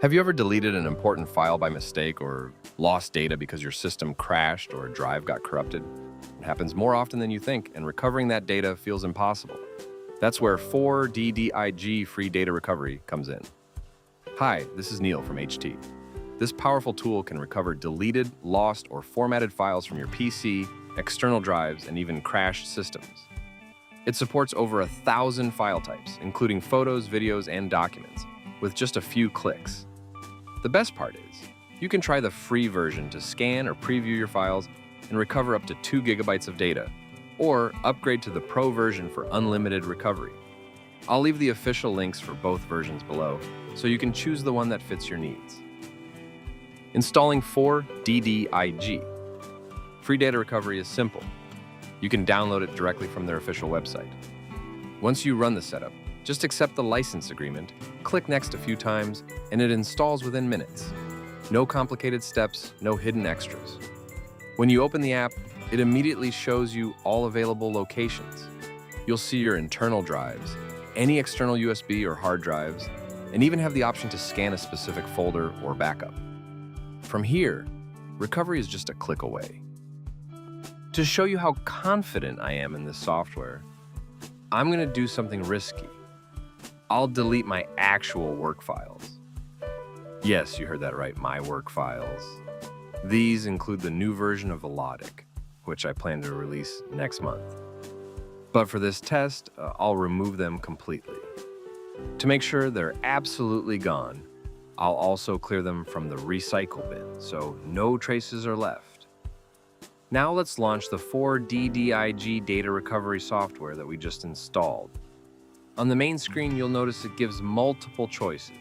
Have you ever deleted an important file by mistake or lost data because your system crashed or a drive got corrupted? It happens more often than you think, and recovering that data feels impossible. That's where 4DDIG free data recovery comes in. Hi, this is Neil from HT. This powerful tool can recover deleted, lost, or formatted files from your PC, external drives, and even crashed systems. It supports over 1,000 file types, including photos, videos, and documents, with just a few clicks. The best part is, you can try the free version to scan or preview your files and recover up to 2 gigabytes of data, or upgrade to the Pro version for unlimited recovery. I'll leave the official links for both versions below, so you can choose the one that fits your needs. Installing 4DDIG. Free data recovery is simple. You can download it directly from their official website. Once you run the setup, just accept the license agreement, click Next a few times, and it installs within minutes. No complicated steps, no hidden extras. When you open the app, it immediately shows you all available locations. You'll see your internal drives, any external USB or hard drives, and even have the option to scan a specific folder or backup. From here, recovery is just a click away. To show you how confident I am in this software, I'm going to do something risky. I'll delete my actual work files. Yes, you heard that right, my work files. These include the new version of Velodic, which I plan to release next month. But for this test, I'll remove them completely. To make sure they're absolutely gone, I'll also clear them from the recycle bin, so no traces are left. Now let's launch the 4DDIG data recovery software that we just installed. On the main screen, you'll notice it gives multiple choices: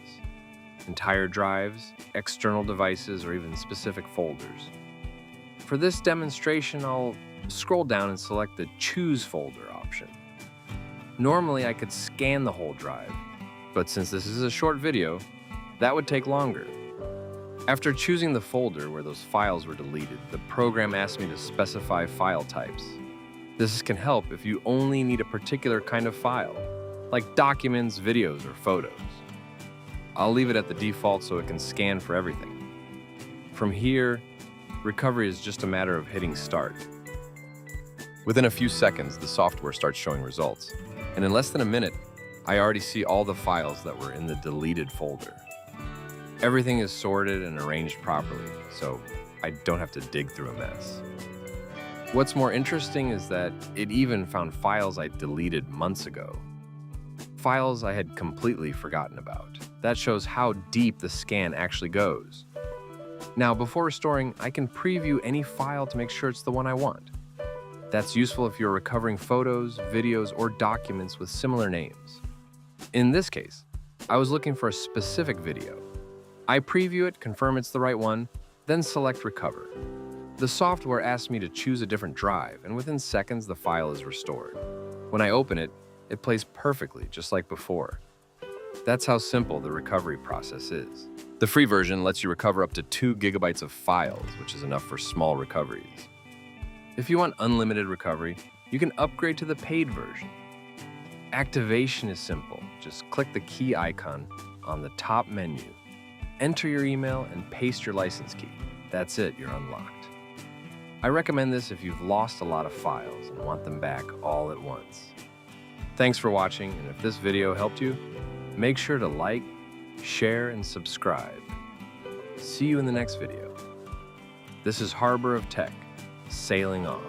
entire drives, external devices, or even specific folders. For this demonstration, I'll scroll down and select the Choose Folder option. Normally, I could scan the whole drive, but since this is a short video, that would take longer. After choosing the folder where those files were deleted, the program asked me to specify file types. This can help if you only need a particular kind of file, like documents, videos, or photos. I'll leave it at the default so it can scan for everything. From here, recovery is just a matter of hitting start. Within a few seconds, the software starts showing results, and in less than a minute, I already see all the files that were in the deleted folder. Everything is sorted and arranged properly, so I don't have to dig through a mess. What's more interesting is that it even found files I deleted months ago. Files I had completely forgotten about. That shows how deep the scan actually goes. Now, before restoring, I can preview any file to make sure it's the one I want. That's useful if you're recovering photos, videos, or documents with similar names. In this case, I was looking for a specific video. I preview it, confirm it's the right one, then select Recover. The software asks me to choose a different drive, and within seconds, the file is restored. When I open it, it plays perfectly, just like before. That's how simple the recovery process is. The free version lets you recover up to 2 gigabytes of files, which is enough for small recoveries. If you want unlimited recovery, you can upgrade to the paid version. Activation is simple. Just click the key icon on the top menu, enter your email, and paste your license key. That's it, you're unlocked. I recommend this if you've lost a lot of files and want them back all at once. Thanks for watching, and if this video helped you, make sure to like, share, and subscribe. See you in the next video. This is Harbor of Tech, sailing off.